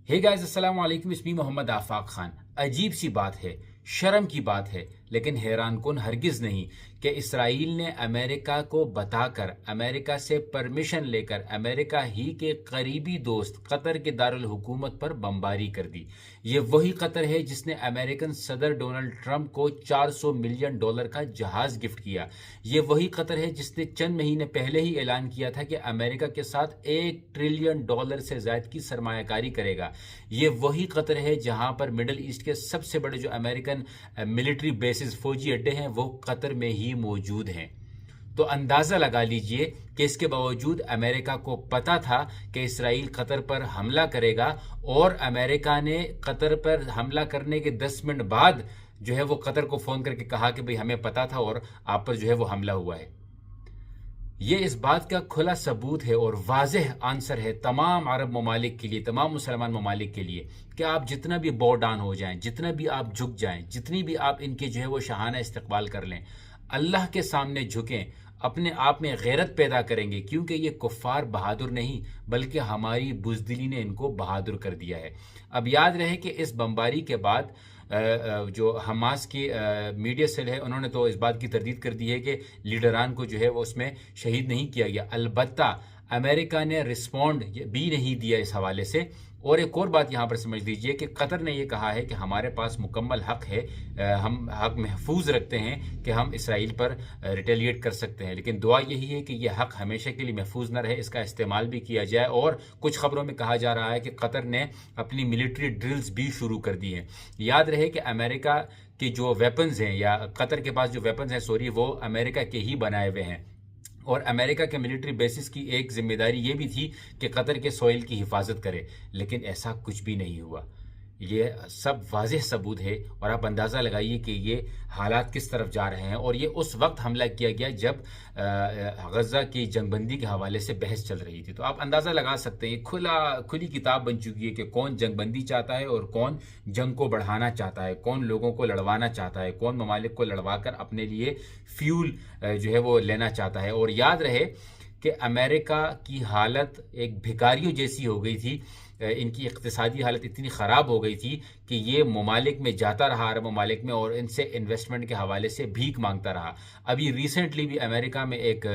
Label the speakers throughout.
Speaker 1: Hey guys, अस्सलाम वालेकुम। इसमी मोहम्मद आफाक खान। अजीब सी बात है, शर्म की बात है, लेकिन हैरान कुन हरगिज़ नहीं कि इसराइल ने अमेरिका को बताकर, अमेरिका से परमिशन लेकर, अमेरिका ही के करीबी दोस्त कतर के दारुल हुकूमत पर बमबारी कर दी। ये वही कतर है जिसने अमेरिकन सदर डोनाल्ड ट्रंप को $400 मिलियन का जहाज गिफ्ट किया। ये वही कतर है जिसने चंद महीने पहले ही ऐलान किया था कि अमेरिका के साथ $1 ट्रिलियन से ज़ायद की सरमायाकारी करेगा। ये वही कतर है जहां पर मिडल ईस्ट के सबसे बड़े जो अमेरिकन मिलिट्री बेसिस, फौजी अड्डे हैं, वो कतर में ही मौजूद हैं। तो अंदाज़ा लगा लीजिए कि इसके बावजूद अमेरिका को पता था कि इसराइल कतर पर हमला करेगा, और अमेरिका ने कतर पर हमला करने के 10 मिनट बाद जो है वो कतर को फ़ोन करके कहा कि भाई हमें पता था और आप पर जो है वो हमला हुआ है। ये इस बात का खुला सबूत है और वाज़ेह आंसर है तमाम अरब ममालिक के लिए, तमाम मुसलमान ममालिक के लिए, कि आप जितना भी बो डाउन हो जाएं, जितना भी आप झुक जाएं, जितनी भी आप इनके जो है वो शहाना इस्तकबाल कर लें, अल्लाह के सामने झुकें, अपने आप में गैरत पैदा करेंगे, क्योंकि ये कुफ़ार बहादुर नहीं बल्कि हमारी बुज़दिली ने इनको बहादुर कर दिया है। अब याद रहे कि इस बमबारी के बाद जो हमास की मीडिया सेल है, उन्होंने तो इस बात की तरदीद कर दी है कि लीडरान को जो है वो उसमें शहीद नहीं किया गया। अलबत्ता अमेरिका ने रिस्पॉन्ड भी नहीं दिया इस हवाले से। और एक और बात यहाँ पर समझ लीजिए कि कतर ने ये कहा है कि हमारे पास मुकम्मल हक है, हम हक महफूज रखते हैं कि हम इसराइल पर रिटेलिएट कर सकते हैं, लेकिन दुआ यही है कि ये हक हमेशा के लिए महफूज न रहे, इसका इस्तेमाल भी किया जाए। और कुछ खबरों में कहा जा रहा है कि कतर ने अपनी मिलिट्री ड्रिल्स भी शुरू कर दी हैं। याद रहे कि अमेरिका के जो वेपन्स हैं, या कतर के पास जो वेपन्स हैं सॉरी, वो अमेरिका के ही बनाए हुए हैं। और अमेरिका के मिलिट्री बेसिस की एक जिम्मेदारी ये भी थी कि कतर के सॉइल की हिफाजत करे, लेकिन ऐसा कुछ भी नहीं हुआ। ये सब वाज़ेह सबूत है और आप अंदाज़ा लगाइए कि ये हालात किस तरफ जा रहे हैं। और ये उस वक्त हमला किया गया जब गज़ा की जंगबंदी के हवाले से बहस चल रही थी। तो आप अंदाज़ा लगा सकते हैं, खुली किताब बन चुकी है कि कौन जंगबंदी चाहता है और कौन जंग को बढ़ाना चाहता है, कौन लोगों को लड़वाना चाहता है, कौन ममालिक को लड़वा कर अपने लिए फ्यूल जो है वो लेना चाहता है। और याद रहे कि अमेरिका की हालत एक भिखारियों जैसी हो गई थी, इनकी इक़्तिसादी हालत इतनी ख़राब हो गई थी कि ये ममालिक में जाता रहा, अरब ममालिक में, और इनसे इन्वेस्टमेंट के हवाले से भीख मांगता रहा। अभी रिसेंटली भी अमेरिका में एक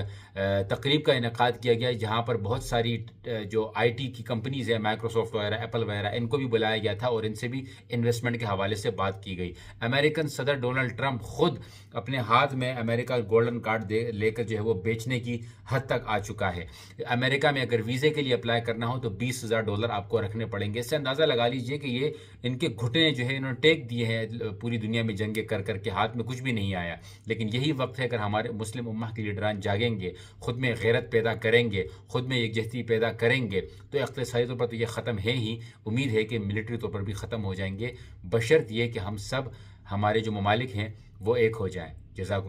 Speaker 1: तकरीब का इनेकाद किया गया जहाँ पर बहुत सारी जो IT की कंपनीज़ हैं, माइक्रोसॉफ्ट वगैरह, एप्पल वगैरह, इनको भी बुलाया गया था और इनसे भी इन्वेस्टमेंट के हवाले से बात की गई। अमेरिकन सदर डोनाल्ड ट्रंप खुद अपने हाथ में अमेरिका गोल्डन कार्ड लेकर जो है वो बेचने की हद तक आ चुका है। अमेरिका में अगर वीज़े के लिए अप्लाई करना हो तो $20,000 आपको रखने पड़ेंगे। इससे अंदाज़ा लगा लीजिए कि ये इनके घुटने जो है इन्होंने टेक दिए हैं पूरी दुनिया में जंगे कर करके, हाथ में कुछ भी नहीं आया। लेकिन यही वक्त है, अगर हमारे मुस्लिम उम्मा के लीडरान जागेंगे, ख़ुद में गैरत पैदा करेंगे, ख़ुद में यकजहती पैदा करेंगे, तो इक़्तिसादी तौर पर तो ये ख़त्म है ही, उम्मीद है कि मिलिट्री तौर पर भी ख़त्म हो जाएंगे, बशर्त ये कि हम सब, हमारे जो ममालिक हैं, वो एक हो जाएँ। जज़ाकुम।